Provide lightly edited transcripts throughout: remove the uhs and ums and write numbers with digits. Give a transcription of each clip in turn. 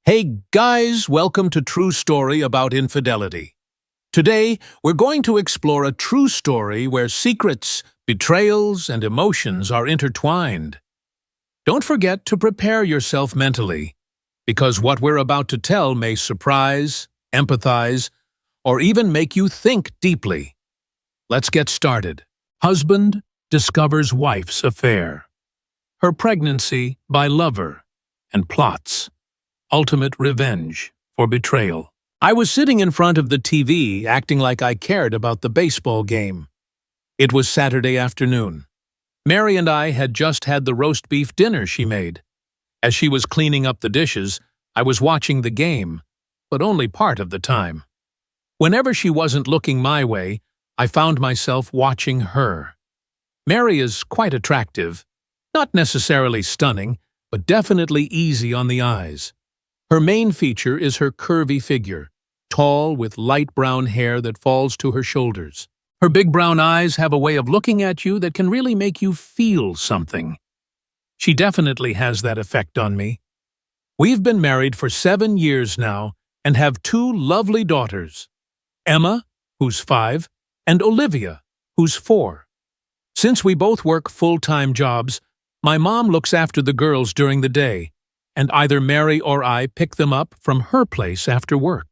Hey guys, welcome to True Story About Infidelity. Today, we're going to explore a true story where secrets, betrayals, and emotions are intertwined. Don't forget to prepare yourself mentally, because what we're about to tell may surprise, empathize, or even make you think deeply. Let's get started. Husband discovers wife's affair. Her pregnancy by lover and plots. Ultimate revenge for betrayal. I was sitting in front of the TV, acting like I cared about the baseball game. It was Saturday afternoon. Mary and I had just had the roast beef dinner she made. As she was cleaning up the dishes, I was watching the game, but only part of the time. Whenever she wasn't looking my way, I found myself watching her. Mary is quite attractive, not necessarily stunning, but definitely easy on the eyes. Her main feature is her curvy figure, tall with light brown hair that falls to her shoulders. Her big brown eyes have a way of looking at you that can really make you feel something. She definitely has that effect on me. We've been married for 7 years now and have 2 lovely daughters, Emma, who's 5, and Olivia, who's 4. Since we both work full-time jobs, my mom looks after the girls during the day, and either Mary or I pick them up from her place after work.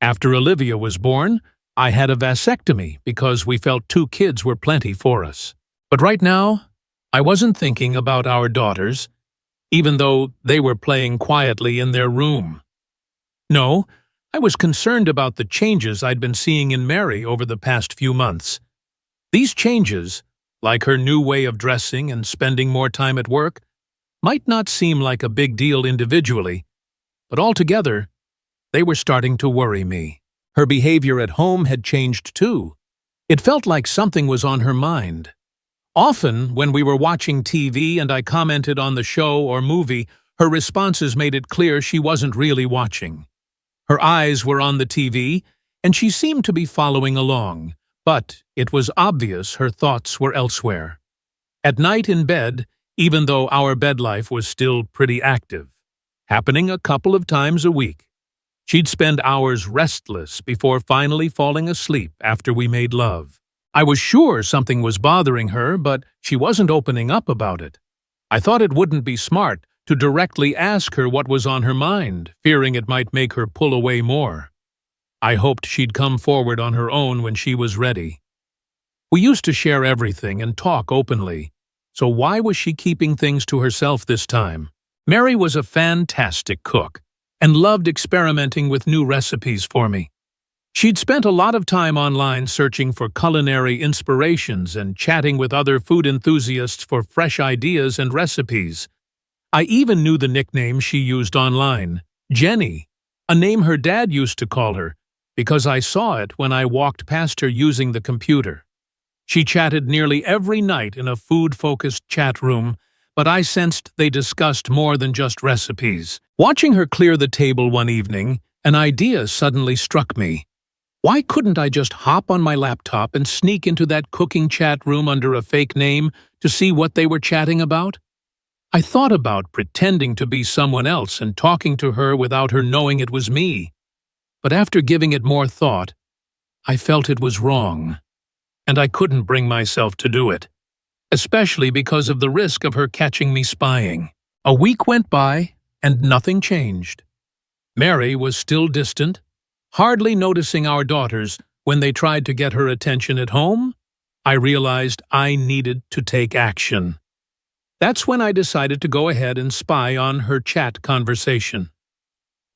After Olivia was born, I had a vasectomy because we felt 2 kids were plenty for us. But right now, I wasn't thinking about our daughters, even though they were playing quietly in their room. No, I was concerned about the changes I'd been seeing in Mary over the past few months. These changes, like her new way of dressing and spending more time at work, might not seem like a big deal individually, but altogether, they were starting to worry me. Her behavior at home had changed too. It felt like something was on her mind. Often, when we were watching TV and I commented on the show or movie, her responses made it clear she wasn't really watching. Her eyes were on the TV, and she seemed to be following along, but it was obvious her thoughts were elsewhere. At night in bed, even though our bed life was still pretty active, happening a couple of times a week, she'd spend hours restless before finally falling asleep after we made love. I was sure something was bothering her, but she wasn't opening up about it. I thought it wouldn't be smart to directly ask her what was on her mind, fearing it might make her pull away more. I hoped she'd come forward on her own when she was ready. We used to share everything and talk openly, so why was she keeping things to herself this time? Mary was a fantastic cook and loved experimenting with new recipes for me. She'd spent a lot of time online searching for culinary inspirations and chatting with other food enthusiasts for fresh ideas and recipes. I even knew the nickname she used online, Jenny, a name her dad used to call her, because I saw it when I walked past her using the computer. She chatted nearly every night in a food-focused chat room, but I sensed they discussed more than just recipes. Watching her clear the table one evening, an idea suddenly struck me. Why couldn't I just hop on my laptop and sneak into that cooking chat room under a fake name to see what they were chatting about? I thought about pretending to be someone else and talking to her without her knowing it was me. But after giving it more thought, I felt it was wrong. And I couldn't bring myself to do it, especially because of the risk of her catching me spying. A week went by, and nothing changed. Mary was still distant, hardly noticing our daughters. When they tried to get her attention at home, I realized I needed to take action. That's when I decided to go ahead and spy on her chat conversation.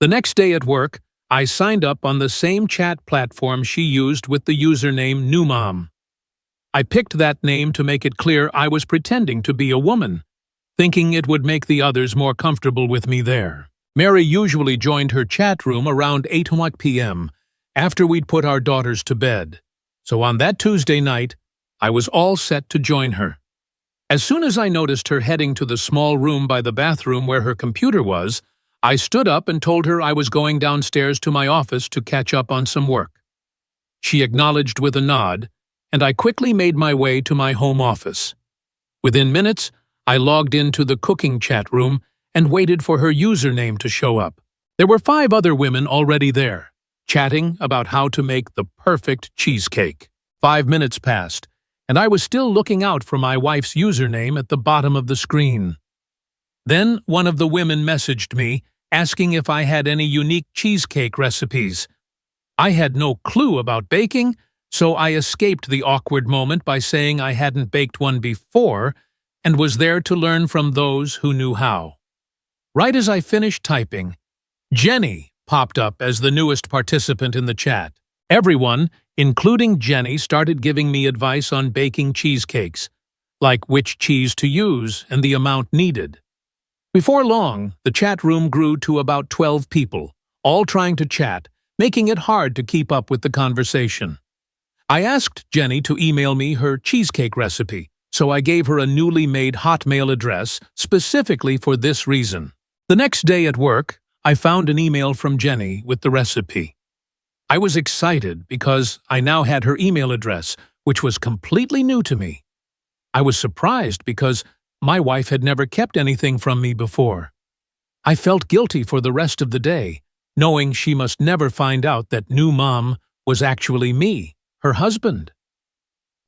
The next day at work, I signed up on the same chat platform she used with the username NewMom. I picked that name to make it clear I was pretending to be a woman, thinking it would make the others more comfortable with me there. Mary usually joined her chat room around 8 p.m. after we'd put our daughters to bed, so on that Tuesday night, I was all set to join her. As soon as I noticed her heading to the small room by the bathroom where her computer was, I stood up and told her I was going downstairs to my office to catch up on some work. She acknowledged with a nod, and I quickly made my way to my home office. Within minutes, I logged into the cooking chat room and waited for her username to show up. There were 5 other women already there, chatting about how to make the perfect cheesecake. 5 minutes passed, and I was still looking out for my wife's username at the bottom of the screen. Then one of the women messaged me, asking if I had any unique cheesecake recipes. I had no clue about baking, so I escaped the awkward moment by saying I hadn't baked one before and was there to learn from those who knew how. Right as I finished typing, Jenny popped up as the newest participant in the chat. Everyone, including Jenny, started giving me advice on baking cheesecakes, like which cheese to use and the amount needed. Before long, the chat room grew to about 12 people, all trying to chat, making it hard to keep up with the conversation. I asked Jenny to email me her cheesecake recipe, so I gave her a newly made Hotmail address specifically for this reason. The next day at work, I found an email from Jenny with the recipe. I was excited because I now had her email address, which was completely new to me. I was surprised because my wife had never kept anything from me before. I felt guilty for the rest of the day, knowing she must never find out that new mom was actually me, her husband.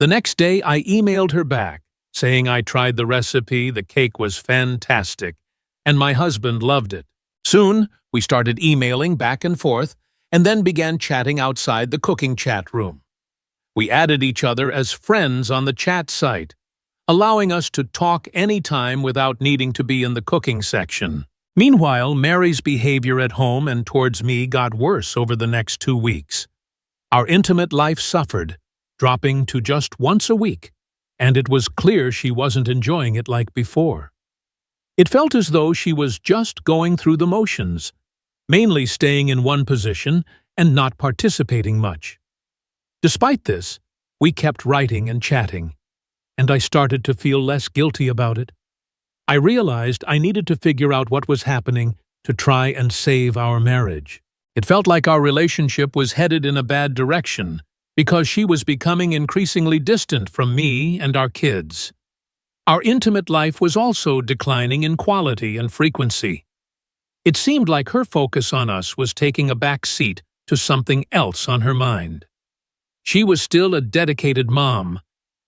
The next day, I emailed her back, saying I tried the recipe, the cake was fantastic, and my husband loved it. Soon, we started emailing back and forth, and then began chatting outside the cooking chat room. We added each other as friends on the chat site, allowing us to talk anytime without needing to be in the cooking section. Meanwhile, Mary's behavior at home and towards me got worse over the next 2 weeks. Our intimate life suffered, dropping to just once a week, and it was clear she wasn't enjoying it like before. It felt as though she was just going through the motions, mainly staying in one position and not participating much. Despite this, we kept writing and chatting, and I started to feel less guilty about it. I realized I needed to figure out what was happening to try and save our marriage. It felt like our relationship was headed in a bad direction because she was becoming increasingly distant from me and our kids. Our intimate life was also declining in quality and frequency. It seemed like her focus on us was taking a back seat to something else on her mind. She was still a dedicated mom,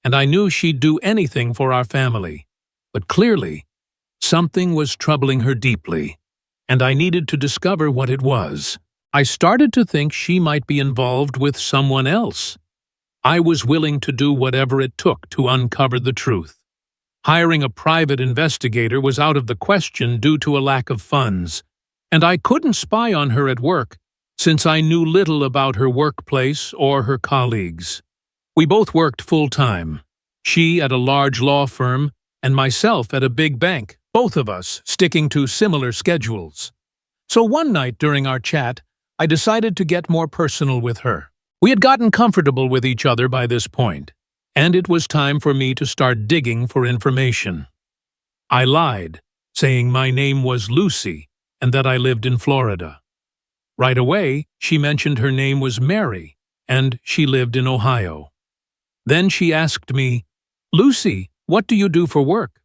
and I knew she'd do anything for our family. But clearly, something was troubling her deeply, and I needed to discover what it was. I started to think she might be involved with someone else. I was willing to do whatever it took to uncover the truth. Hiring a private investigator was out of the question due to a lack of funds, and I couldn't spy on her at work since I knew little about her workplace or her colleagues. We both worked full-time, she at a large law firm and myself at a big bank, both of us sticking to similar schedules. So one night during our chat, I decided to get more personal with her. We had gotten comfortable with each other by this point, and it was time for me to start digging for information. I lied, saying my name was Lucy and that I lived in Florida. Right away, she mentioned her name was Mary and she lived in Ohio. Then she asked me, "Lucy, what do you do for work?"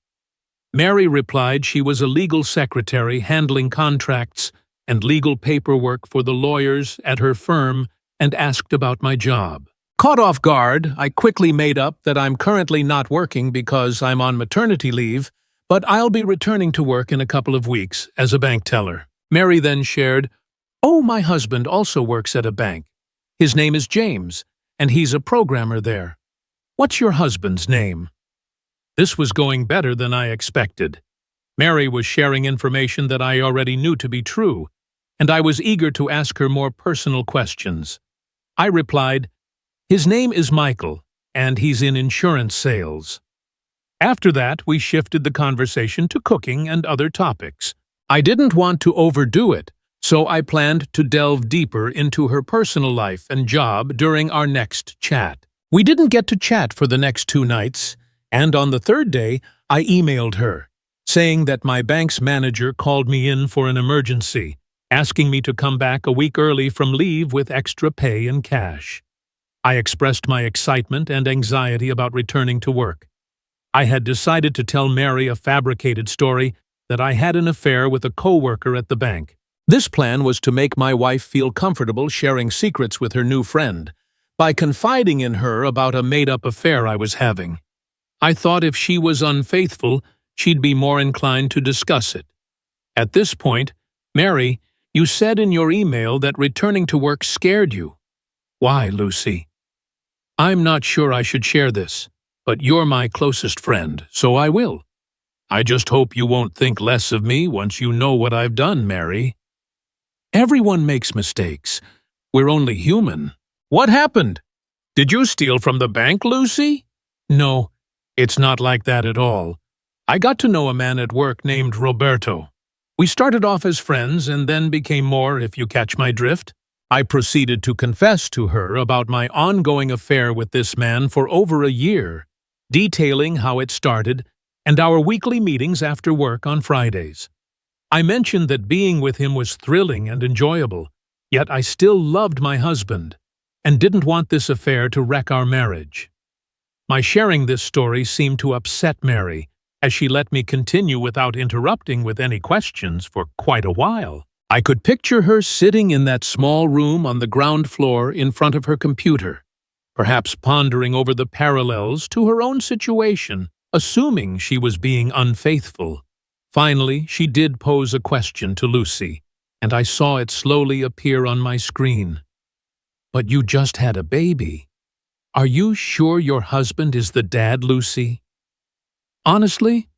Mary replied she was a legal secretary handling contracts and legal paperwork for the lawyers at her firm and asked about my job. Caught off guard, I quickly made up that I'm currently not working because I'm on maternity leave, but I'll be returning to work in a couple of weeks as a bank teller. Mary then shared, "Oh, my husband also works at a bank. His name is James, and he's a programmer there. What's your husband's name?" This was going better than I expected. Mary was sharing information that I already knew to be true, and I was eager to ask her more personal questions. I replied, "His name is Michael, and he's in insurance sales." After that, we shifted the conversation to cooking and other topics. I didn't want to overdo it, so I planned to delve deeper into her personal life and job during our next chat. We didn't get to chat for the next 2 nights, and on the 3rd day, I emailed her, saying that my bank's manager called me in for an emergency, asking me to come back a week early from leave with extra pay and cash. I expressed my excitement and anxiety about returning to work. I had decided to tell Mary a fabricated story that I had an affair with a coworker at the bank. This plan was to make my wife feel comfortable sharing secrets with her new friend by confiding in her about a made-up affair I was having. I thought if she was unfaithful, she'd be more inclined to discuss it. At this point, Mary, you said in your email that returning to work scared you. Why, Lucy? I'm not sure I should share this, but you're my closest friend, so I will. I just hope you won't think less of me once you know what I've done, Mary. Everyone makes mistakes. We're only human. What happened? Did you steal from the bank, Lucy? No, it's not like that at all. I got to know a man at work named Roberto. We started off as friends and then became more, if you catch my drift. I proceeded to confess to her about my ongoing affair with this man for over a year, detailing how it started and our weekly meetings after work on Fridays. I mentioned that being with him was thrilling and enjoyable, yet I still loved my husband and didn't want this affair to wreck our marriage. My sharing this story seemed to upset Mary, as she let me continue without interrupting with any questions for quite a while. I could picture her sitting in that small room on the ground floor in front of her computer, perhaps pondering over the parallels to her own situation, assuming she was being unfaithful. Finally, she did pose a question to Lucy, and I saw it slowly appear on my screen. But you just had a baby. Are you sure your husband is the dad, Lucy? Honestly,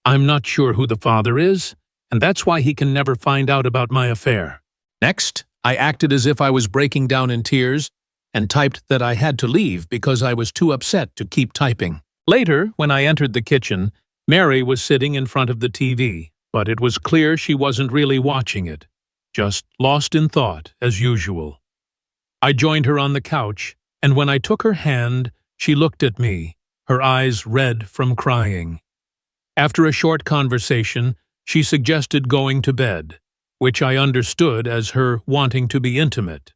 I'm not sure who the father is, and that's why he can never find out about my affair. Next, I acted as if I was breaking down in tears and typed that I had to leave because I was too upset to keep typing. Later, when I entered the kitchen, Mary was sitting in front of the TV, but it was clear she wasn't really watching it, just lost in thought, as usual. I joined her on the couch, and when I took her hand, she looked at me, her eyes red from crying. After a short conversation, she suggested going to bed, which I understood as her wanting to be intimate.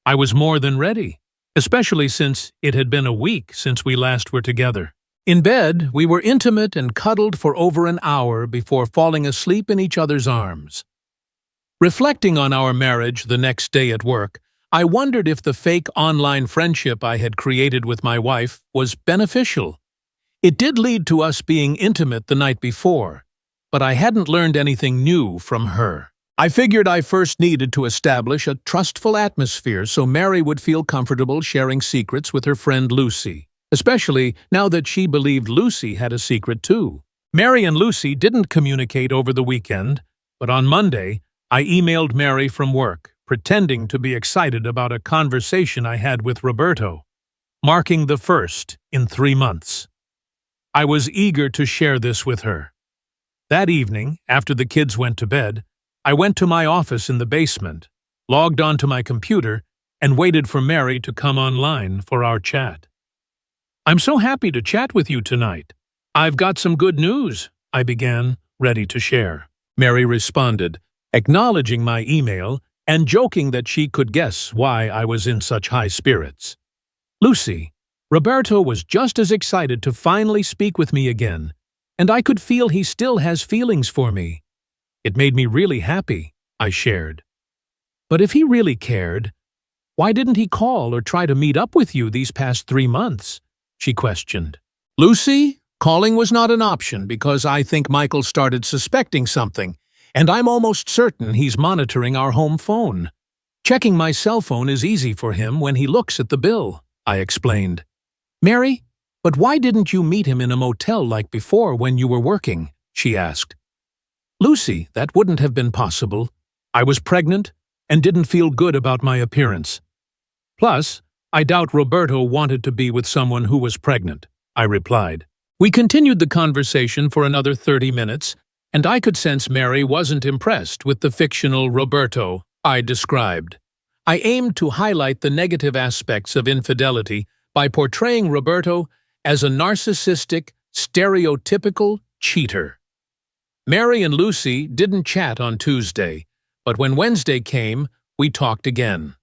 I was more than ready, especially since it had been a week since we last were together. In bed, we were intimate and cuddled for over an hour before falling asleep in each other's arms. Reflecting on our marriage the next day at work, I wondered if the fake online friendship I had created with my wife was beneficial. It did lead to us being intimate the night before, but I hadn't learned anything new from her. I figured I first needed to establish a trustful atmosphere so Mary would feel comfortable sharing secrets with her friend Lucy, especially now that she believed Lucy had a secret too. Mary and Lucy didn't communicate over the weekend, but on Monday, I emailed Mary from work, pretending to be excited about a conversation I had with Roberto, marking the first in 3 months. I was eager to share this with her. That evening, after the kids went to bed, I went to my office in the basement, logged onto my computer, and waited for Mary to come online for our chat. "I'm so happy to chat with you tonight. I've got some good news," I began, ready to share. Mary responded, acknowledging my email and joking that she could guess why I was in such high spirits. "Lucy, Roberto was just as excited to finally speak with me again, and I could feel he still has feelings for me. It made me really happy," I shared. "But if he really cared, why didn't he call or try to meet up with you these past 3 months?" she questioned. "Lucy, calling was not an option because I think Michael started suspecting something, and I'm almost certain he's monitoring our home phone. Checking my cell phone is easy for him when he looks at the bill," I explained. "Mary, but why didn't you meet him in a motel like before when you were working?" she asked. "Lucy, that wouldn't have been possible. I was pregnant and didn't feel good about my appearance. Plus, I doubt Roberto wanted to be with someone who was pregnant," I replied. We continued the conversation for another 30 minutes, and I could sense Mary wasn't impressed with the fictional Roberto I described. I aimed to highlight the negative aspects of infidelity by portraying Roberto as a narcissistic, stereotypical cheater. Mary and Lucy didn't chat on Tuesday, but when Wednesday came, we talked again.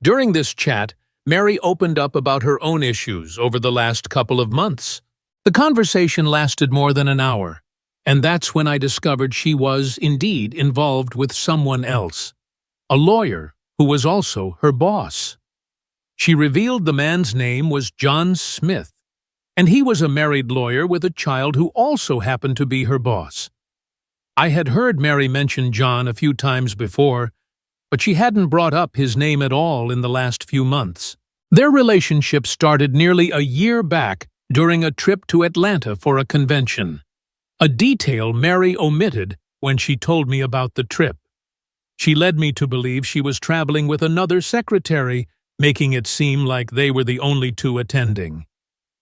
During this chat, Mary opened up about her own issues over the last couple of months. The conversation lasted more than an hour, And that's when I discovered she was, indeed, involved with someone else, a lawyer who was also her boss. She revealed the man's name was John Smith, and he was a married lawyer with a child who also happened to be her boss. I had heard Mary mention John a few times before, but she hadn't brought up his name at all in the last few months. Their relationship started nearly a year back during a trip to Atlanta for a convention, a detail Mary omitted when she told me about the trip. She led me to believe she was traveling with another secretary, making it seem like they were the only two attending.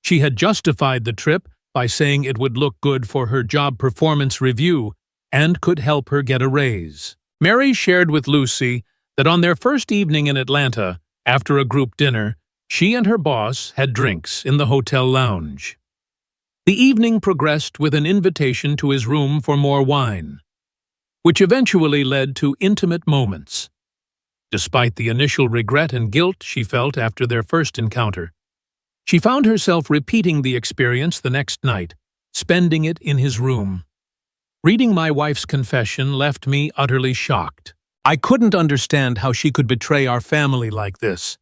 She had justified the trip by saying it would look good for her job performance review and could help her get a raise. Mary shared with Lucy that on their first evening in Atlanta, after a group dinner, she and her boss had drinks in the hotel lounge. The evening progressed with an invitation to his room for more wine, which eventually led to intimate moments. Despite the initial regret and guilt she felt after their first encounter, she found herself repeating the experience the next night, spending it in his room. Reading my wife's confession left me utterly shocked. I couldn't understand how she could betray our family like this.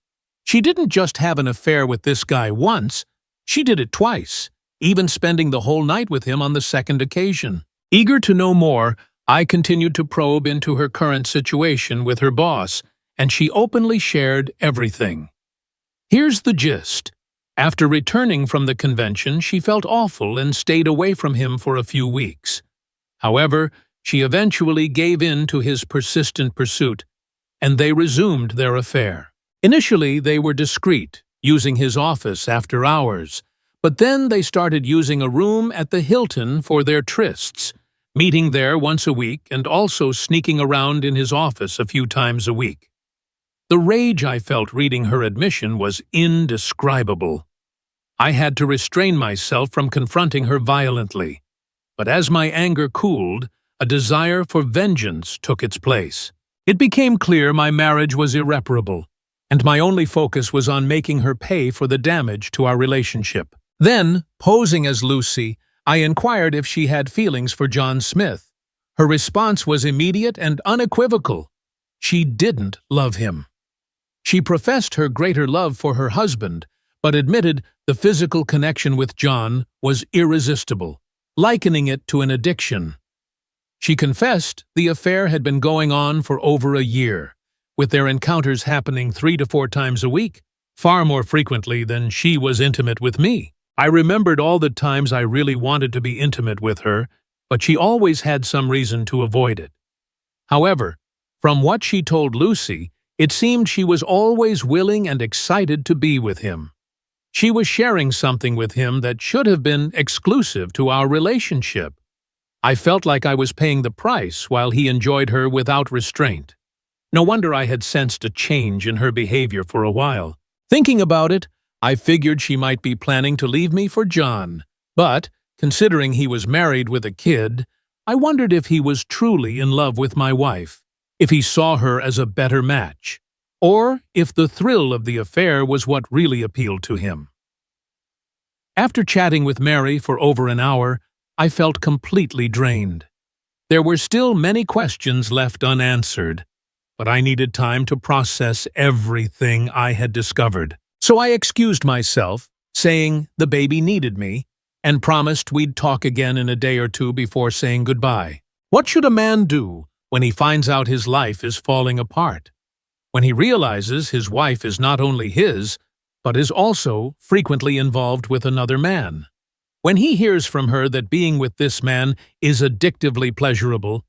She didn't just have an affair with this guy once, she did it twice, even spending the whole night with him on the second occasion. Eager to know more, I continued to probe into her current situation with her boss, and she openly shared everything. Here's the gist. After returning from the convention, she felt awful and stayed away from him for a few weeks. However, she eventually gave in to his persistent pursuit, and they resumed their affair. Initially, they were discreet, using his office after hours, but then they started using a room at the Hilton for their trysts, meeting there once a week and also sneaking around in his office a few times a week. The rage I felt reading her admission was indescribable. I had to restrain myself from confronting her violently. But as my anger cooled, a desire for vengeance took its place. It became clear my marriage was irreparable, and my only focus was on making her pay for the damage to our relationship. Then, posing as Lucy, I inquired if she had feelings for John Smith. Her response was immediate and unequivocal. She didn't love him. She professed her greater love for her husband, but admitted the physical connection with John was irresistible, likening it to an addiction. She confessed the affair had been going on for over a year, with their encounters happening 3 to 4 times a week, far more frequently than she was intimate with me. I remembered all the times I really wanted to be intimate with her, but she always had some reason to avoid it. However, from what she told Lucy, it seemed she was always willing and excited to be with him. She was sharing something with him that should have been exclusive to our relationship. I felt like I was paying the price while he enjoyed her without restraint. No wonder I had sensed a change in her behavior for a while. Thinking about it, I figured she might be planning to leave me for John. But, considering he was married with a kid, I wondered if he was truly in love with my wife, if he saw her as a better match, or if the thrill of the affair was what really appealed to him. After chatting with Mary for over an hour, I felt completely drained. There were still many questions left unanswered, but I needed time to process everything I had discovered. So I excused myself, saying the baby needed me, and promised we'd talk again in a day or two before saying goodbye. What should a man do when he finds out his life is falling apart? When he realizes his wife is not only his, but is also frequently involved with another man? When he hears from her that being with this man is addictively pleasurable,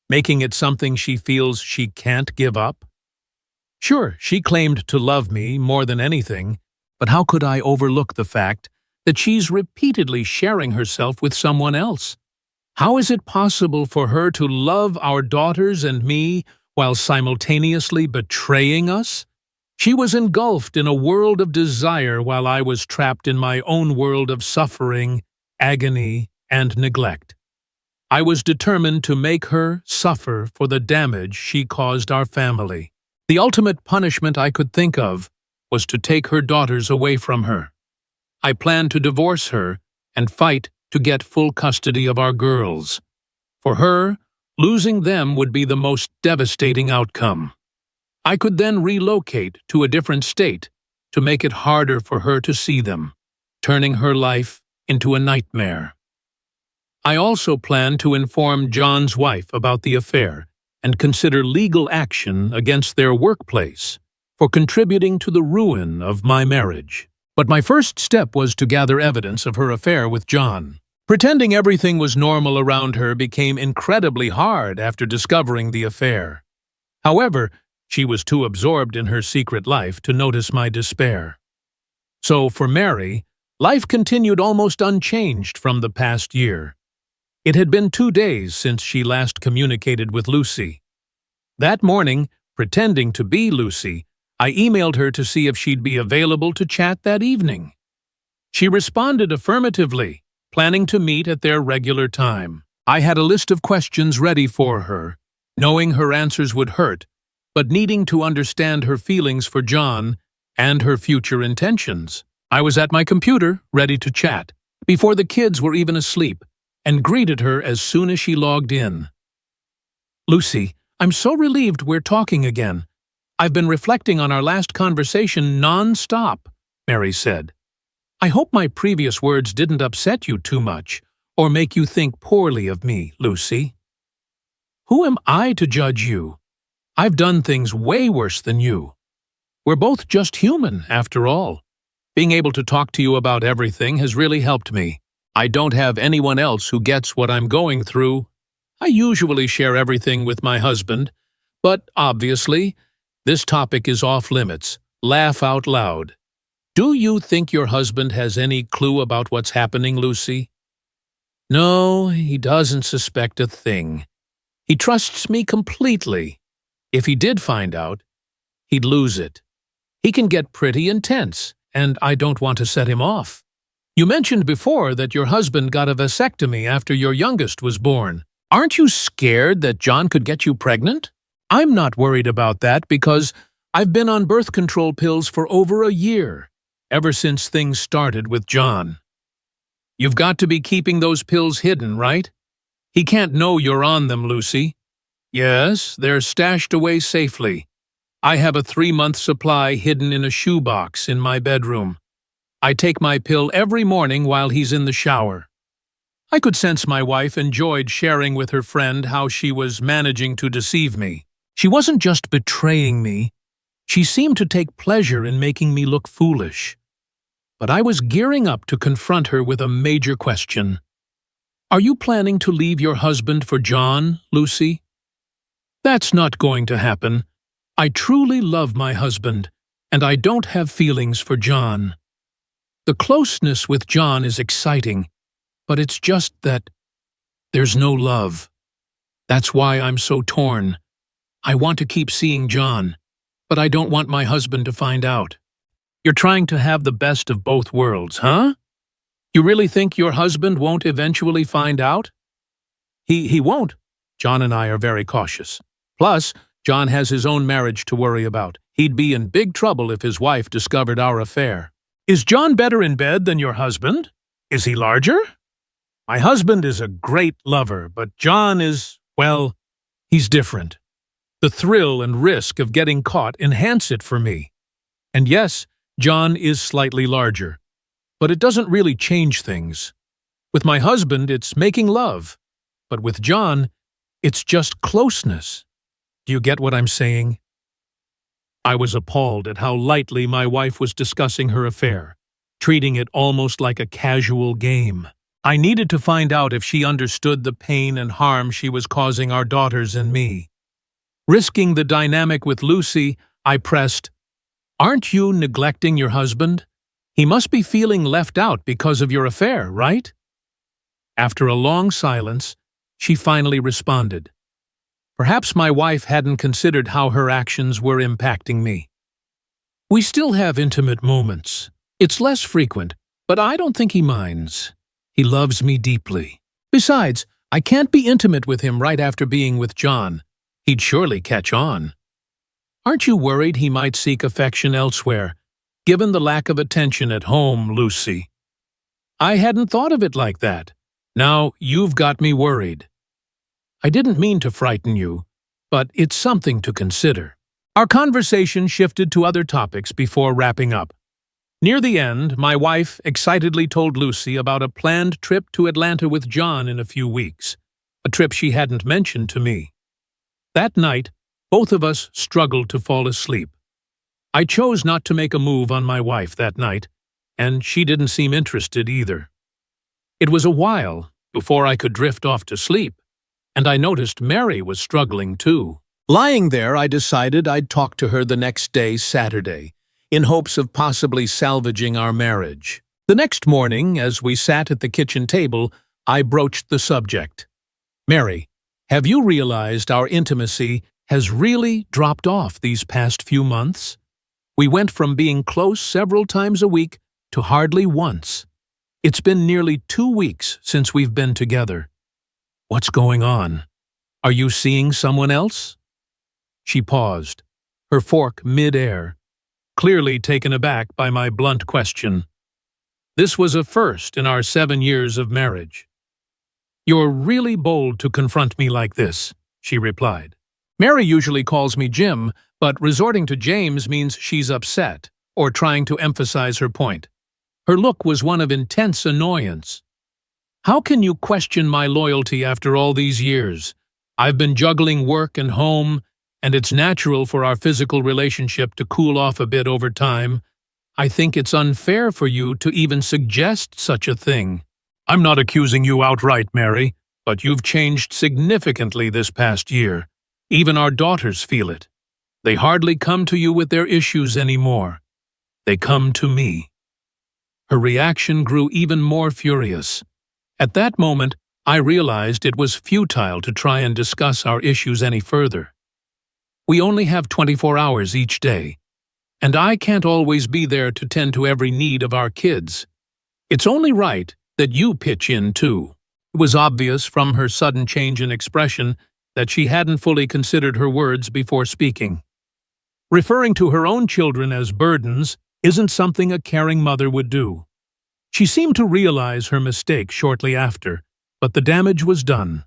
making it something she feels she can't give up? Sure, she claimed to love me more than anything, but how could I overlook the fact that she's repeatedly sharing herself with someone else? How is it possible for her to love our daughters and me while simultaneously betraying us? She was engulfed in a world of desire while I was trapped in my own world of suffering, agony, and neglect. I was determined to make her suffer for the damage she caused our family. The ultimate punishment I could think of was to take her daughters away from her. I planned to divorce her and fight to get full custody of our girls. For her, losing them would be the most devastating outcome. I could then relocate to a different state to make it harder for her to see them, turning her life into a nightmare. I also plan to inform John's wife about the affair and consider legal action against their workplace for contributing to the ruin of my marriage. But my first step was to gather evidence of her affair with John. Pretending everything was normal around her became incredibly hard after discovering the affair. However, she was too absorbed in her secret life to notice my despair. So, for Mary, life continued almost unchanged from the past year. It had been 2 days since she last communicated with Lucy. That morning, pretending to be Lucy, I emailed her to see if she'd be available to chat that evening. She responded affirmatively, planning to meet at their regular time. I had a list of questions ready for her, knowing her answers would hurt, but needing to understand her feelings for John and her future intentions. I was at my computer, ready to chat, before the kids were even asleep, and greeted her as soon as she logged in. "Lucy, I'm so relieved we're talking again. I've been reflecting on our last conversation non-stop," Mary said. "I hope my previous words didn't upset you too much, or make you think poorly of me, Lucy. Who am I to judge you? I've done things way worse than you. We're both just human, after all. Being able to talk to you about everything has really helped me. I don't have anyone else who gets what I'm going through. I usually share everything with my husband, but obviously, this topic is off limits. Laugh out loud. Do you think your husband has any clue about what's happening, Lucy?" "No, he doesn't suspect a thing. He trusts me completely. If he did find out, he'd lose it. He can get pretty intense, and I don't want to set him off. You mentioned before that your husband got a vasectomy after your youngest was born. Aren't you scared that John could get you pregnant?" "I'm not worried about that because I've been on birth control pills for over a year, ever since things started with John." "You've got to be keeping those pills hidden, right? He can't know you're on them, Lucy." "Yes, they're stashed away safely. I have a 3-month supply hidden in a shoebox in my bedroom. I take my pill every morning while he's in the shower." I could sense my wife enjoyed sharing with her friend how she was managing to deceive me. She wasn't just betraying me. She seemed to take pleasure in making me look foolish. But I was gearing up to confront her with a major question. "Are you planning to leave your husband for John, Lucy?" "That's not going to happen. I truly love my husband, and I don't have feelings for John. The closeness with John is exciting, but it's just that there's no love. That's why I'm so torn. I want to keep seeing John, but I don't want my husband to find out." "You're trying to have the best of both worlds, huh? You really think your husband won't eventually find out?" He won't. John and I are very cautious. Plus, John has his own marriage to worry about. He'd be in big trouble if his wife discovered our affair." "Is John better in bed than your husband? Is he larger?" "My husband is a great lover, but John is, well, he's different. The thrill and risk of getting caught enhance it for me. And yes, John is slightly larger, but it doesn't really change things. With my husband, it's making love, but with John, it's just closeness. Do you get what I'm saying?" I was appalled at how lightly my wife was discussing her affair, treating it almost like a casual game. I needed to find out if she understood the pain and harm she was causing our daughters and me. Risking the dynamic with Lucy, I pressed, "Aren't you neglecting your husband? He must be feeling left out because of your affair, right?" After a long silence, she finally responded. Perhaps my wife hadn't considered how her actions were impacting me. "We still have intimate moments. It's less frequent, but I don't think he minds. He loves me deeply. Besides, I can't be intimate with him right after being with John. He'd surely catch on. Aren't you worried he might seek affection elsewhere, given the lack of attention at home, Lucy?" "I hadn't thought of it like that. Now you've got me worried." I didn't mean to frighten you, but it's something to consider." Our conversation shifted to other topics before wrapping up. Near the end, my wife excitedly told Lucy about a planned trip to Atlanta with John in a few weeks, a trip she hadn't mentioned to me. That night, both of us struggled to fall asleep. I chose not to make a move on my wife that night, and she didn't seem interested either. It was a while before I could drift off to sleep, and I noticed Mary was struggling too. Lying there, I decided I'd talk to her the next day, Saturday, in hopes of possibly salvaging our marriage. The next morning, as we sat at the kitchen table, I broached the subject. "Mary, have you realized our intimacy has really dropped off these past few months? We went from being close several times a week to hardly once. It's been nearly 2 weeks since we've been together. What's going on? Are you seeing someone else?" She paused, her fork mid-air, clearly taken aback by my blunt question. This was a first in our 7 years of marriage. "You're really bold to confront me like this," she replied. Mary usually calls me Jim, but resorting to James means she's upset or trying to emphasize her point. Her look was one of intense annoyance. "How can you question my loyalty after all these years? I've been juggling work and home, and it's natural for our physical relationship to cool off a bit over time. I think it's unfair for you to even suggest such a thing." "I'm not accusing you outright, Mary, but you've changed significantly this past year. Even our daughters feel it. They hardly come to you with their issues anymore. They come to me." Her reaction grew even more furious. At that moment, I realized it was futile to try and discuss our issues any further. We only have 24 hours each day, and I can't always be there to tend to every need of our kids. It's only right that you pitch in too. It was obvious from her sudden change in expression that she hadn't fully considered her words before speaking. Referring to her own children as burdens isn't something a caring mother would do. She seemed to realize her mistake shortly after, but the damage was done.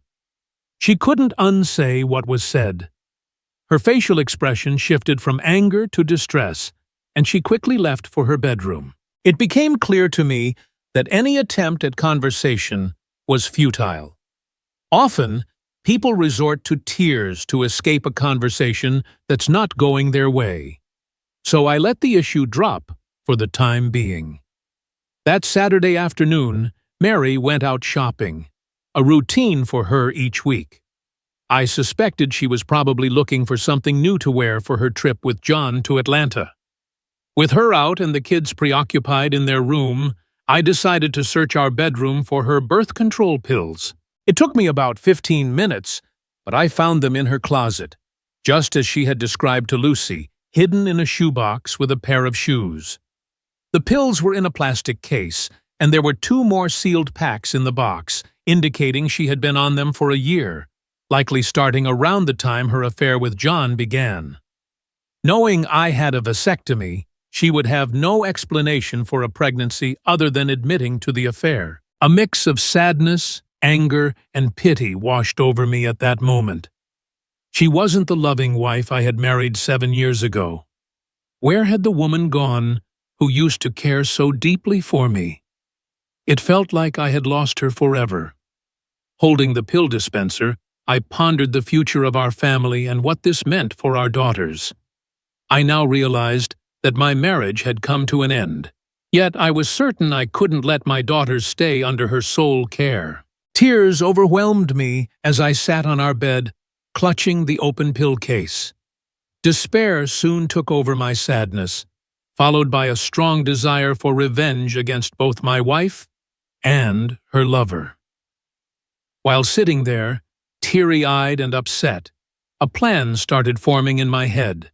She couldn't unsay what was said. Her facial expression shifted from anger to distress, and she quickly left for her bedroom. It became clear to me that any attempt at conversation was futile. Often, people resort to tears to escape a conversation that's not going their way. So I let the issue drop for the time being. That Saturday afternoon, Mary went out shopping, a routine for her each week. I suspected she was probably looking for something new to wear for her trip with John to Atlanta. With her out and the kids preoccupied in their room, I decided to search our bedroom for her birth control pills. It took me about 15 minutes, but I found them in her closet, just as she had described to Lucy, hidden in a shoebox with a pair of shoes. The pills were in a plastic case, and there were 2 more sealed packs in the box, indicating she had been on them for a year, likely starting around the time her affair with John began. Knowing I had a vasectomy, she would have no explanation for a pregnancy other than admitting to the affair. A mix of sadness, anger, and pity washed over me at that moment. She wasn't the loving wife I had married 7 years ago. Where had the woman gone who used to care so deeply for me? It felt like I had lost her forever. Holding the pill dispenser, I pondered the future of our family and what this meant for our daughters. I now realized that my marriage had come to an end. Yet I was certain I couldn't let my daughters stay under her sole care. Tears overwhelmed me as I sat on our bed, clutching the open pill case. Despair soon took over my sadness, followed by a strong desire for revenge against both my wife and her lover. While sitting there, teary-eyed and upset, a plan started forming in my head.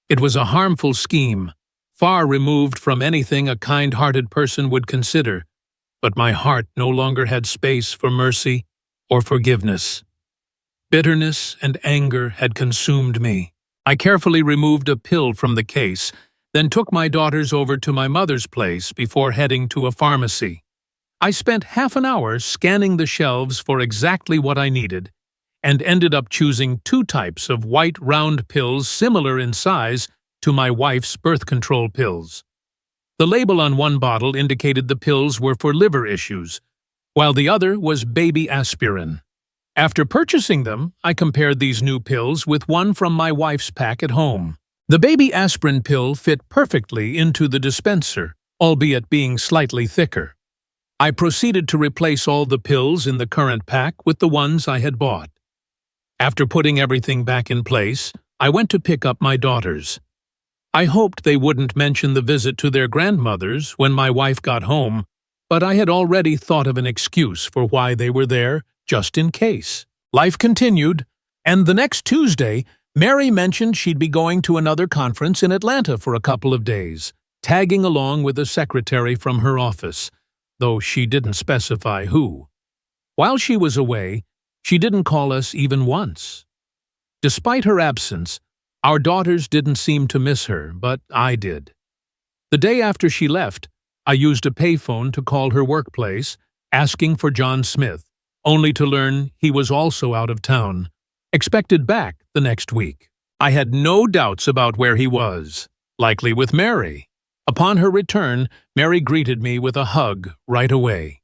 It was a harmful scheme, far removed from anything a kind-hearted person would consider, but my heart no longer had space for mercy or forgiveness. Bitterness and anger had consumed me. I carefully removed a pill from the case, then took my daughters over to my mother's place before heading to a pharmacy. I spent half an hour scanning the shelves for exactly what I needed, and ended up choosing two types of white round pills similar in size to my wife's birth control pills. The label on one bottle indicated the pills were for liver issues, while the other was baby aspirin. After purchasing them, I compared these new pills with one from my wife's pack at home. The baby aspirin pill fit perfectly into the dispenser, albeit being slightly thicker. I proceeded to replace all the pills in the current pack with the ones I had bought. After putting everything back in place, I went to pick up my daughters. I hoped they wouldn't mention the visit to their grandmothers when my wife got home, but I had already thought of an excuse for why they were there, just in case. Life continued, and the next Tuesday, Mary mentioned she'd be going to another conference in Atlanta for a couple of days, tagging along with a secretary from her office, though she didn't specify who. While she was away, she didn't call us even once. Despite her absence, our daughters didn't seem to miss her, but I did. The day after she left, I used a payphone to call her workplace, asking for John Smith, only to learn he was also out of town, expected back the next week. I had no doubts about where he was, likely with Mary. Upon her return, Mary greeted me with a hug right away.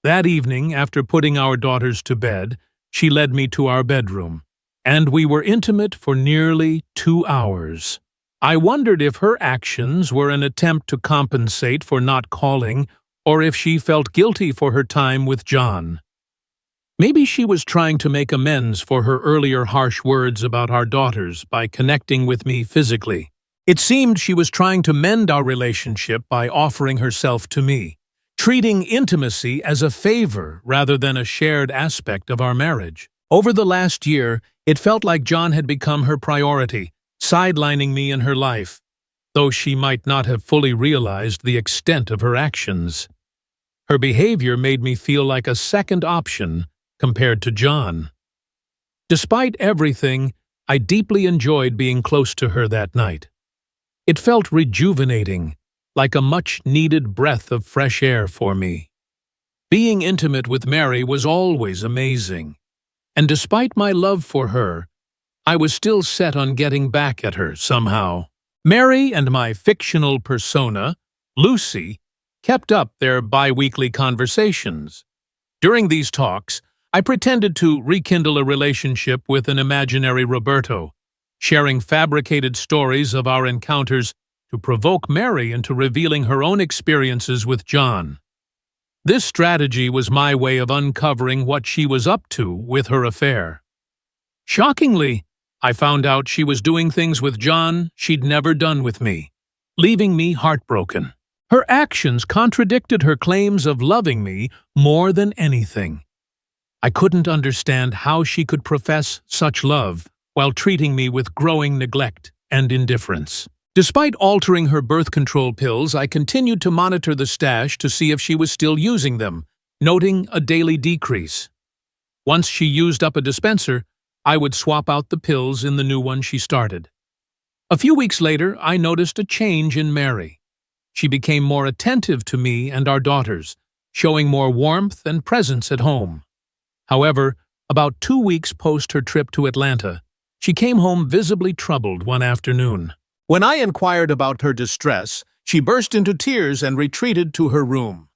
That evening, after putting our daughters to bed, she led me to our bedroom, and we were intimate for nearly 2 hours. I wondered if her actions were an attempt to compensate for not calling, or if she felt guilty for her time with John. Maybe she was trying to make amends for her earlier harsh words about our daughters by connecting with me physically. It seemed she was trying to mend our relationship by offering herself to me, treating intimacy as a favor rather than a shared aspect of our marriage. Over the last year, it felt like John had become her priority, sidelining me in her life, though she might not have fully realized the extent of her actions. Her behavior made me feel like a second option compared to John. Despite everything, I deeply enjoyed being close to her that night. It felt rejuvenating, like a much-needed breath of fresh air for me. Being intimate with Mary was always amazing, and despite my love for her, I was still set on getting back at her somehow. Mary and my fictional persona, Lucy, kept up their bi-weekly conversations. During these talks, I pretended to rekindle a relationship with an imaginary Roberto, sharing fabricated stories of our encounters to provoke Mary into revealing her own experiences with John. This strategy was my way of uncovering what she was up to with her affair. Shockingly, I found out she was doing things with John she'd never done with me, leaving me heartbroken. Her actions contradicted her claims of loving me more than anything. I couldn't understand how she could profess such love while treating me with growing neglect and indifference. Despite altering her birth control pills, I continued to monitor the stash to see if she was still using them, noting a daily decrease. Once she used up a dispenser, I would swap out the pills in the new one she started. A few weeks later, I noticed a change in Mary. She became more attentive to me and our daughters, showing more warmth and presence at home. However, about 2 weeks post her trip to Atlanta, she came home visibly troubled one afternoon. When I inquired about her distress, she burst into tears and retreated to her room.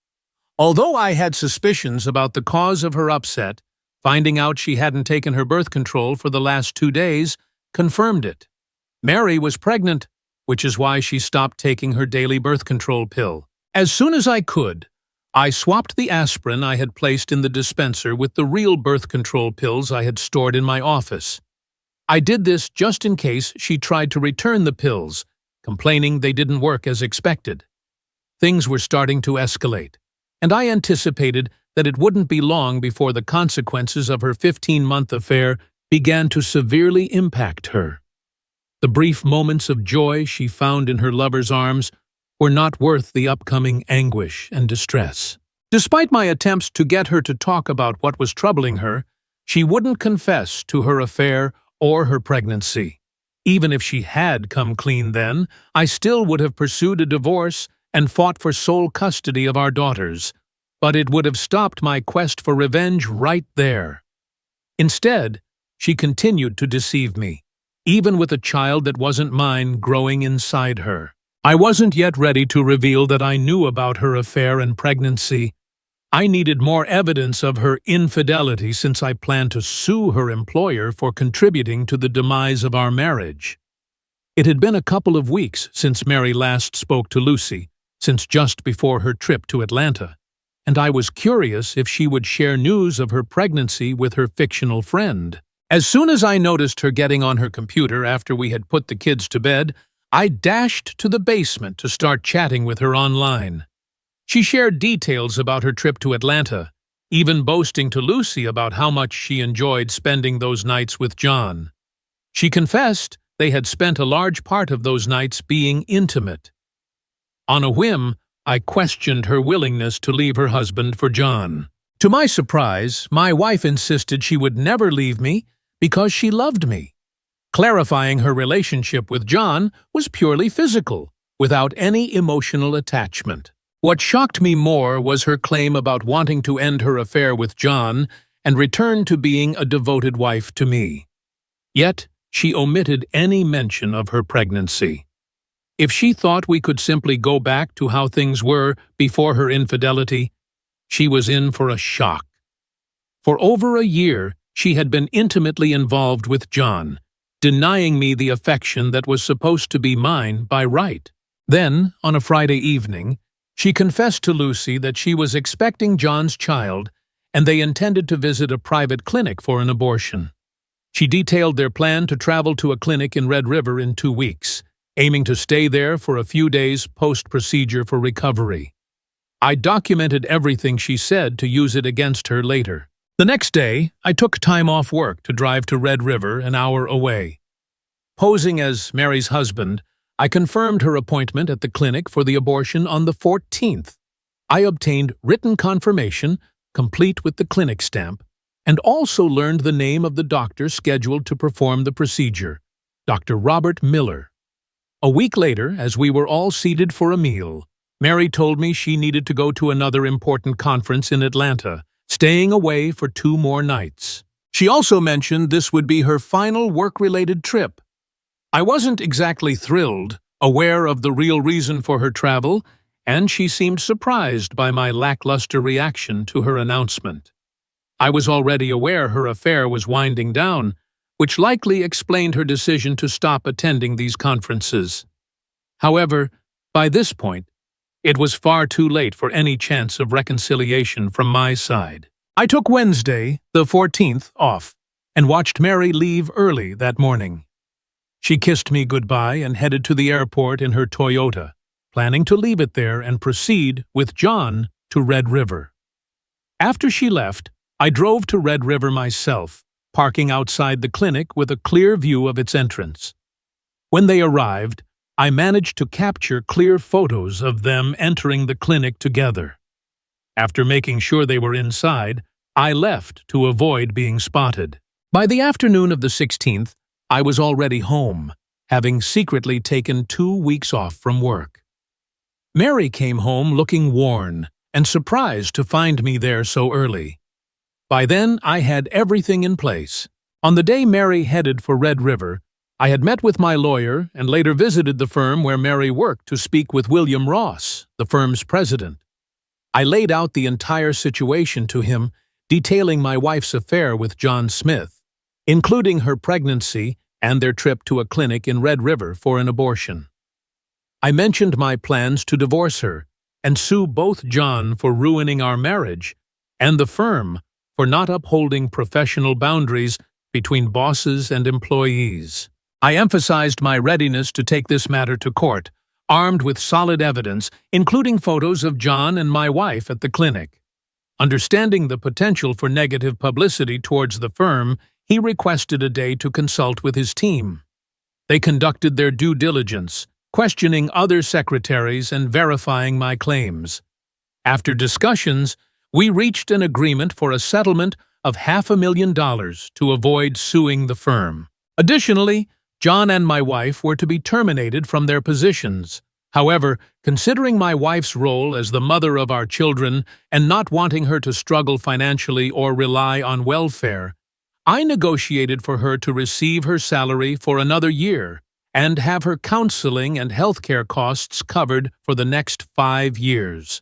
Although I had suspicions about the cause of her upset, finding out she hadn't taken her birth control for the last 2 days confirmed it. Mary was pregnant, which is why she stopped taking her daily birth control pill. As soon as I could, I swapped the aspirin I had placed in the dispenser with the real birth control pills I had stored in my office. I did this just in case she tried to return the pills, complaining they didn't work as expected. Things were starting to escalate, and I anticipated that it wouldn't be long before the consequences of her 15-month affair began to severely impact her. The brief moments of joy she found in her lover's arms were not worth the upcoming anguish and distress. Despite my attempts to get her to talk about what was troubling her, she wouldn't confess to her affair or her pregnancy. Even if she had come clean then, I still would have pursued a divorce and fought for sole custody of our daughters, but it would have stopped my quest for revenge right there. Instead, She continued to deceive me, even with a child that wasn't mine growing inside her. I wasn't yet ready to reveal that I knew about her affair and pregnancy. I needed more evidence of her infidelity since I planned to sue her employer for contributing to the demise of our marriage. It had been a couple of weeks since Mary last spoke to Lucy, since just before her trip to Atlanta, and I was curious if she would share news of her pregnancy with her fictional friend. As soon as I noticed her getting on her computer after we had put the kids to bed, I dashed to the basement to start chatting with her online. She shared details about her trip to Atlanta, even boasting to Lucy about how much she enjoyed spending those nights with John. She confessed they had spent a large part of those nights being intimate. On a whim, I questioned her willingness to leave her husband for John. To my surprise, my wife insisted she would never leave me because she loved me. Clarifying her relationship with John was purely physical, without any emotional attachment. What shocked me more was her claim about wanting to end her affair with John and return to being a devoted wife to me. Yet, she omitted any mention of her pregnancy. If she thought we could simply go back to how things were before her infidelity, she was in for a shock. For over a year, she had been intimately involved with John, denying me the affection that was supposed to be mine by right. Then, on a Friday evening, she confessed to Lucy that she was expecting John's child and they intended to visit a private clinic for an abortion. She detailed their plan to travel to a clinic in Red River in 2 weeks, aiming to stay there for a few days post-procedure for recovery. I documented everything she said to use it against her later. The next day, I took time off work to drive to Red River, an hour away. Posing as Mary's husband, I confirmed her appointment at the clinic for the abortion on the 14th. I obtained written confirmation, complete with the clinic stamp, and also learned the name of the doctor scheduled to perform the procedure, Dr. Robert Miller. A week later, as we were all seated for a meal, Mary told me she needed to go to another important conference in Atlanta, staying away for 2 more nights. She also mentioned this would be her final work-related trip. I wasn't exactly thrilled, aware of the real reason for her travel, and she seemed surprised by my lackluster reaction to her announcement. I was already aware her affair was winding down, which likely explained her decision to stop attending these conferences. However, by this point, it was far too late for any chance of reconciliation from my side. I took Wednesday, the 14th, off, and watched Mary leave early that morning. She kissed me goodbye and headed to the airport in her Toyota, planning to leave it there and proceed with John to Red River. After she left, I drove to Red River myself, parking outside the clinic with a clear view of its entrance. When they arrived, I managed to capture clear photos of them entering the clinic together. After making sure they were inside, I left to avoid being spotted. By the afternoon of the 16th, I was already home, having secretly taken 2 weeks off from work. Mary came home looking worn and surprised to find me there so early. By then, I had everything in place. On the day Mary headed for Red River, I had met with my lawyer and later visited the firm where Mary worked to speak with William Ross, the firm's president. I laid out the entire situation to him, detailing my wife's affair with John Smith, including her pregnancy and their trip to a clinic in Red River for an abortion. I mentioned my plans to divorce her and sue both John for ruining our marriage and the firm for not upholding professional boundaries between bosses and employees. I emphasized my readiness to take this matter to court, armed with solid evidence, including photos of John and my wife at the clinic. Understanding the potential for negative publicity towards the firm, he requested a day to consult with his team. They conducted their due diligence, questioning other secretaries and verifying my claims. After discussions, we reached an agreement for a settlement of $500,000 to avoid suing the firm. Additionally, John and my wife were to be terminated from their positions. However, considering my wife's role as the mother of our children and not wanting her to struggle financially or rely on welfare, I negotiated for her to receive her salary for another year and have her counseling and healthcare costs covered for the next 5 years.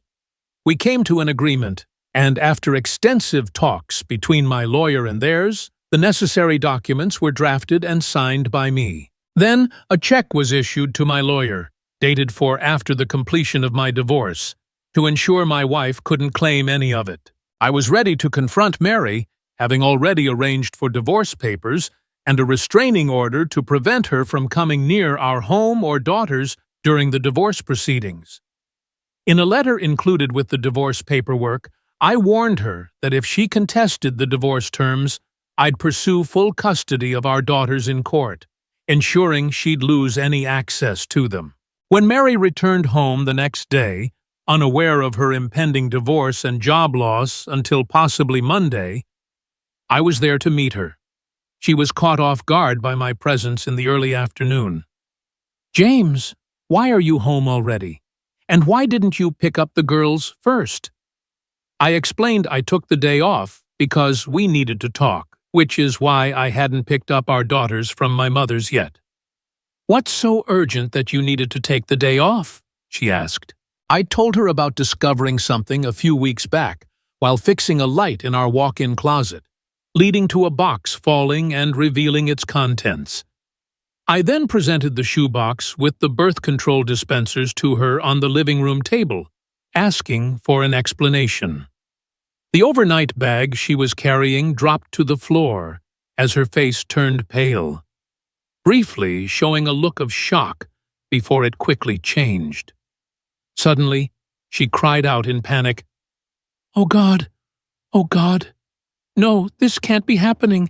We came to an agreement, and after extensive talks between my lawyer and theirs, the necessary documents were drafted and signed by me. Then, a check was issued to my lawyer, dated for after the completion of my divorce, to ensure my wife couldn't claim any of it. I was ready to confront Mary, having already arranged for divorce papers and a restraining order to prevent her from coming near our home or daughters during the divorce proceedings. In a letter included with the divorce paperwork, I warned her that if she contested the divorce terms, I'd pursue full custody of our daughters in court, ensuring she'd lose any access to them. When Mary returned home the next day, unaware of her impending divorce and job loss until possibly Monday, I was there to meet her. She was caught off guard by my presence in the early afternoon. "James, why are you home already? And why didn't you pick up the girls first?" I explained I took the day off because we needed to talk, which is why I hadn't picked up our daughters from my mother's yet. "What's so urgent that you needed to take the day off?" she asked. I told her about discovering something a few weeks back while fixing a light in our walk-in closet, leading to a box falling and revealing its contents. I then presented the shoebox with the birth control dispensers to her on the living room table, asking for an explanation. The overnight bag she was carrying dropped to the floor as her face turned pale, briefly showing a look of shock before it quickly changed. Suddenly, she cried out in panic, "Oh God! Oh God! No, this can't be happening."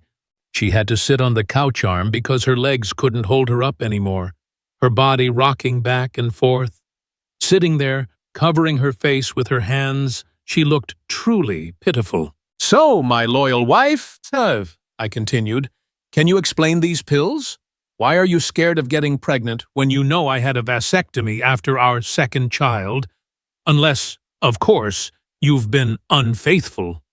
She had to sit on the couch arm because her legs couldn't hold her up anymore, her body rocking back and forth. Sitting there, covering her face with her hands, she looked truly pitiful. "So, my loyal wife, I continued, "can you explain these pills? Why are you scared of getting pregnant when you know I had a vasectomy after our second child? Unless, of course, you've been unfaithful."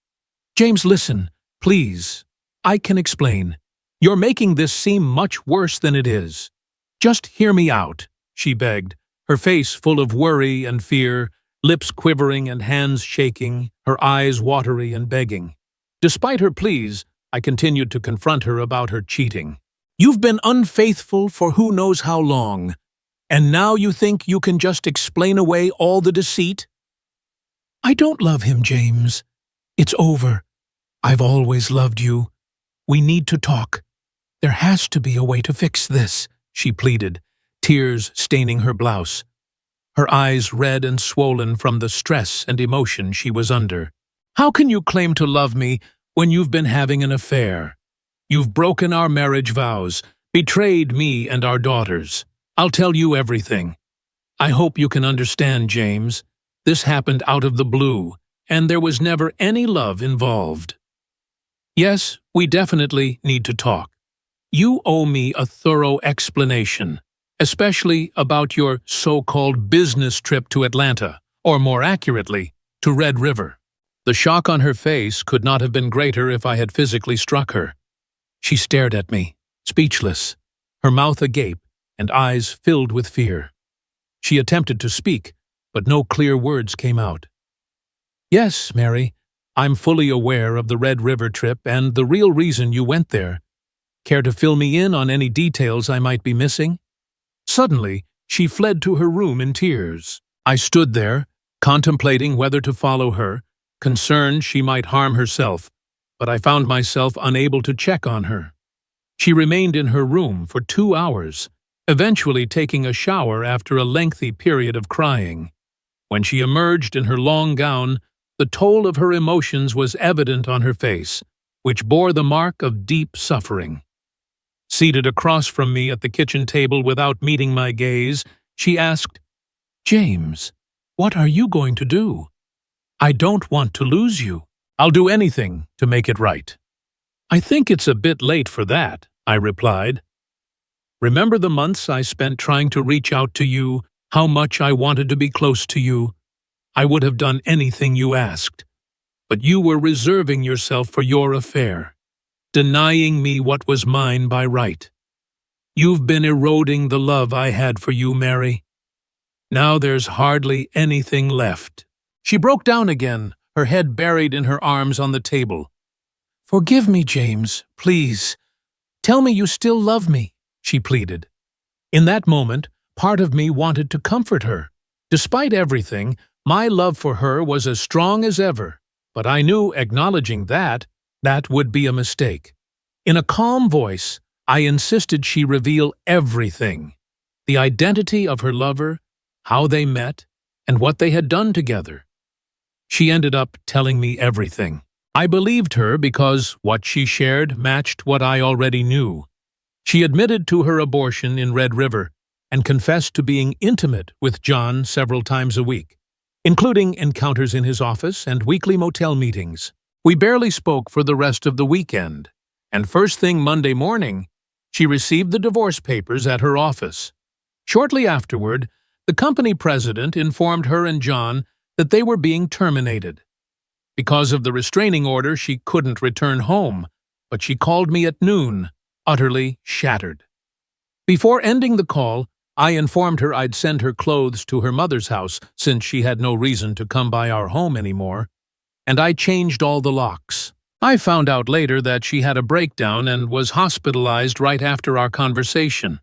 "James, listen, please. I can explain. You're making this seem much worse than it is. Just hear me out," she begged, her face full of worry and fear, lips quivering and hands shaking, her eyes watery and begging. Despite her pleas, I continued to confront her about her cheating. "You've been unfaithful for who knows how long, and now you think you can just explain away all the deceit?" "I don't love him, James. It's over. I've always loved you. We need to talk. There has to be a way to fix this," she pleaded, tears staining her blouse, her eyes red and swollen from the stress and emotion she was under. "How can you claim to love me when you've been having an affair? You've broken our marriage vows, betrayed me and our daughters. I'll tell you everything. I hope you can understand, James. This happened out of the blue, and there was never any love involved. Yes, we definitely need to talk. You owe me a thorough explanation, especially about your so-called business trip to Atlanta, or more accurately, to Red River." The shock on her face could not have been greater if I had physically struck her. She stared at me, speechless, her mouth agape and eyes filled with fear. She attempted to speak, but no clear words came out. "Yes, Mary, I'm fully aware of the Red River trip and the real reason you went there. Care to fill me in on any details I might be missing?" Suddenly, she fled to her room in tears. I stood there, contemplating whether to follow her, concerned she might harm herself, but I found myself unable to check on her. She remained in her room for 2 hours, eventually taking a shower after a lengthy period of crying. When she emerged in her long gown, the toll of her emotions was evident on her face, which bore the mark of deep suffering. Seated across from me at the kitchen table without meeting my gaze, she asked, "James, what are you going to do? I don't want to lose you." "I'll do anything to make it right." "I think it's a bit late for that," I replied. "Remember the months I spent trying to reach out to you, how much I wanted to be close to you? I would have done anything you asked. But you were reserving yourself for your affair. denying me what was mine by right. You've been eroding the love I had for you, Mary. Now there's hardly anything left." She broke down again, her head buried in her arms on the table. "Forgive me, James, please. Tell me you still love me," she pleaded. In that moment, part of me wanted to comfort her. Despite everything, my love for her was as strong as ever, but I knew acknowledging that would be a mistake. In a calm voice, I insisted she reveal everything: the identity of her lover, how they met, and what they had done together. She ended up telling me everything. I believed her because what she shared matched what I already knew. She admitted to her abortion in Red River and confessed to being intimate with John several times a week, including encounters in his office and weekly motel meetings. We barely spoke for the rest of the weekend, and first thing Monday morning, she received the divorce papers at her office. Shortly afterward, the company president informed her and John that they were being terminated. Because of the restraining order, she couldn't return home, but she called me at noon, utterly shattered. Before ending the call, I informed her I'd send her clothes to her mother's house since she had no reason to come by our home anymore, and I changed all the locks. I found out later that she had a breakdown and was hospitalized right after our conversation.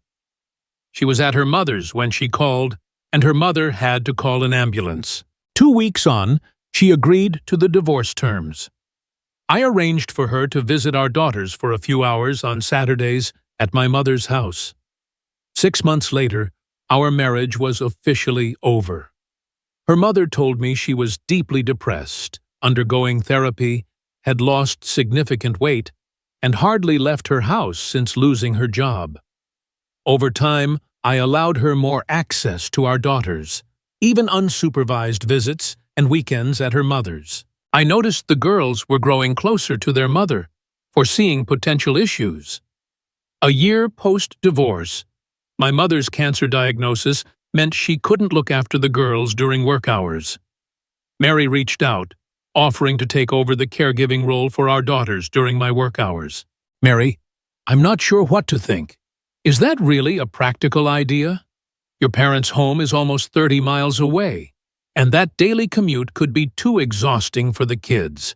She was at her mother's when she called, and her mother had to call an ambulance. 2 weeks on, she agreed to the divorce terms. I arranged for her to visit our daughters for a few hours on Saturdays at my mother's house. 6 months later, our marriage was officially over. Her mother told me she was deeply depressed, undergoing therapy, had lost significant weight, and hardly left her house since losing her job. Over time, I allowed her more access to our daughters, even unsupervised visits and weekends at her mother's. I noticed the girls were growing closer to their mother, foreseeing potential issues. A year post-divorce, my mother's cancer diagnosis meant she couldn't look after the girls during work hours. Mary reached out, offering to take over the caregiving role for our daughters during my work hours. "Mary, I'm not sure what to think. Is that really a practical idea? Your parents' home is almost 30 miles away, and that daily commute could be too exhausting for the kids.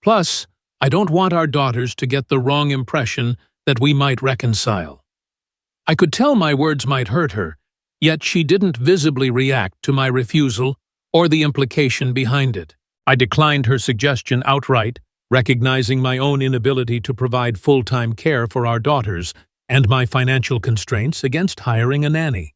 Plus, I don't want our daughters to get the wrong impression that we might reconcile." I could tell my words might hurt her, yet she didn't visibly react to my refusal or the implication behind it. I declined her suggestion outright, recognizing my own inability to provide full-time care for our daughters and my financial constraints against hiring a nanny.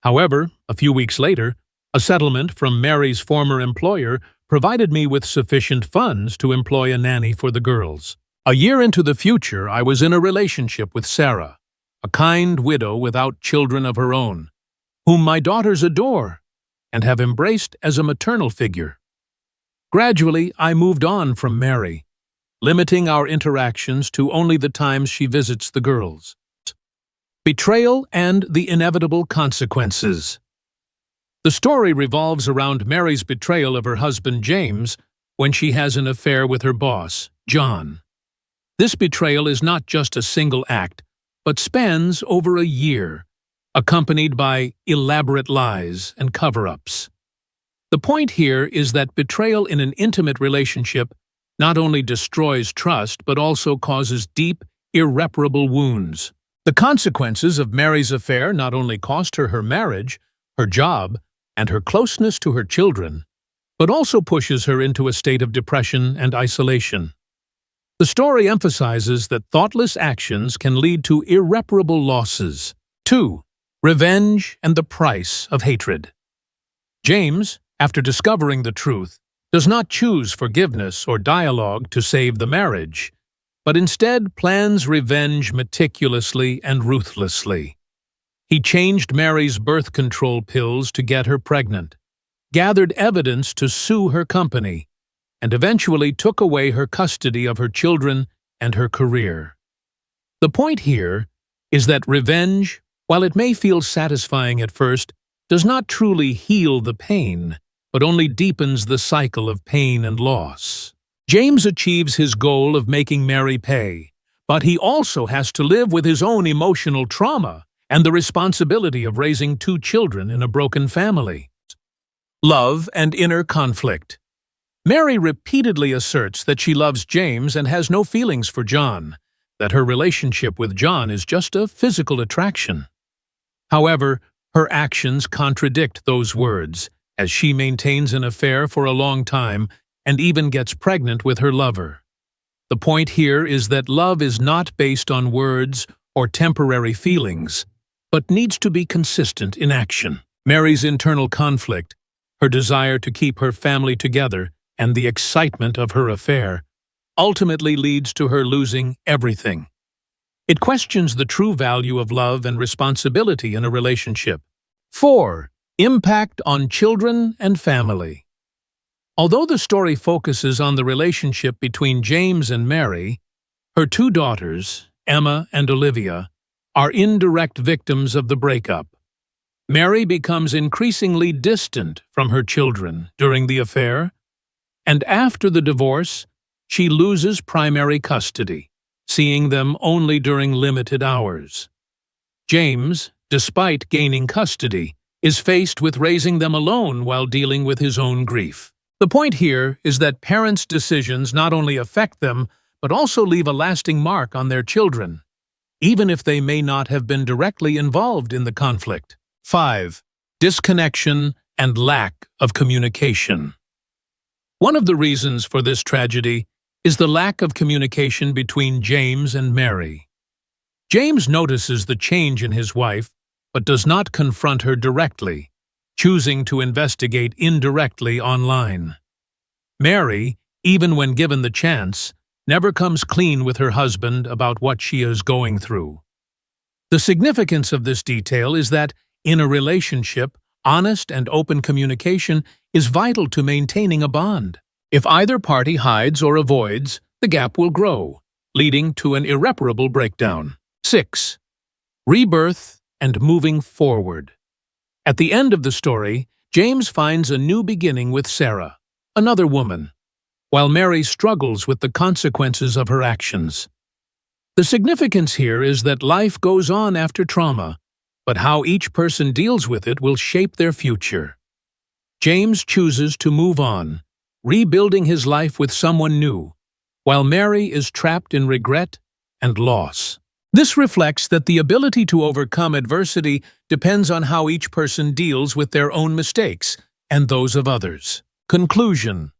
However, a few weeks later, a settlement from Mary's former employer provided me with sufficient funds to employ a nanny for the girls. A year into the future, I was in a relationship with Sarah, a kind widow without children of her own, whom my daughters adore and have embraced as a maternal figure. Gradually, I moved on from Mary, limiting our interactions to only the times she visits the girls. Betrayal and the inevitable consequences. The story revolves around Mary's betrayal of her husband James when she has an affair with her boss, John. This betrayal is not just a single act, but spans over a year, accompanied by elaborate lies and cover-ups. The point here is that betrayal in an intimate relationship not only destroys trust but also causes deep, irreparable wounds. The consequences of Mary's affair not only cost her her marriage, her job, and her closeness to her children, but also pushes her into a state of depression and isolation. The story emphasizes that thoughtless actions can lead to irreparable losses. 2. Revenge and the price of hatred. James, after discovering the truth, does not choose forgiveness or dialogue to save the marriage, but instead plans revenge meticulously and ruthlessly. He changed Mary's birth control pills to get her pregnant, gathered evidence to sue her company, and eventually took away her custody of her children and her career. The point here is that revenge, while it may feel satisfying at first, does not truly heal the pain, but only deepens the cycle of pain and loss. James achieves his goal of making Mary pay, but he also has to live with his own emotional trauma and the responsibility of raising 2 children in a broken family. Love and inner conflict. Mary repeatedly asserts that she loves James and has no feelings for John, that her relationship with John is just a physical attraction. However, her actions contradict those words, as she maintains an affair for a long time and even gets pregnant with her lover. The point here is that love is not based on words or temporary feelings, but needs to be consistent in action. Mary's internal conflict, her desire to keep her family together, and the excitement of her affair, ultimately leads to her losing everything. It questions the true value of love and responsibility in a relationship. 4. Impact on children and family. Although the story focuses on the relationship between James and Mary, her 2 daughters, Emma and Olivia, are indirect victims of the breakup. Mary becomes increasingly distant from her children during the affair, and after the divorce, she loses primary custody, seeing them only during limited hours. James, despite gaining custody, is faced with raising them alone while dealing with his own grief. The point here is that parents' decisions not only affect them, but also leave a lasting mark on their children, even if they may not have been directly involved in the conflict. 5. Disconnection and lack of communication. One of the reasons for this tragedy is the lack of communication between James and Mary. James notices the change in his wife, but does not confront her directly, choosing to investigate indirectly online. Mary, even when given the chance, never comes clean with her husband about what she is going through. The significance of this detail is that, in a relationship, honest and open communication is vital to maintaining a bond. If either party hides or avoids, the gap will grow, leading to an irreparable breakdown. 6. Rebirth and moving forward. At the end of the story, James finds a new beginning with Sarah, another woman, while Mary struggles with the consequences of her actions. The significance here is that life goes on after trauma, but how each person deals with it will shape their future. James chooses to move on, rebuilding his life with someone new, while Mary is trapped in regret and loss. This reflects that the ability to overcome adversity depends on how each person deals with their own mistakes and those of others. Conclusion.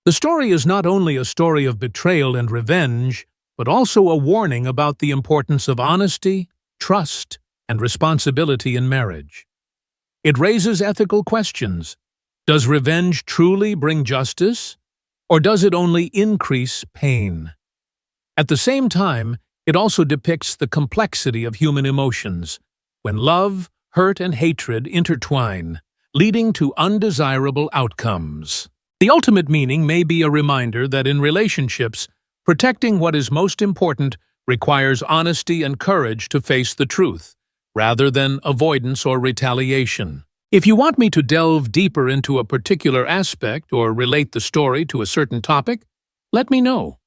The story is not only a story of betrayal and revenge, but also a warning about the importance of honesty, trust, and responsibility in marriage. It raises ethical questions. Does revenge truly bring justice, or does it only increase pain? At the same time, it also depicts the complexity of human emotions, when love, hurt, and hatred intertwine, leading to undesirable outcomes. The ultimate meaning may be a reminder that in relationships, protecting what is most important requires honesty and courage to face the truth, rather than avoidance or retaliation. If you want me to delve deeper into a particular aspect or relate the story to a certain topic, let me know.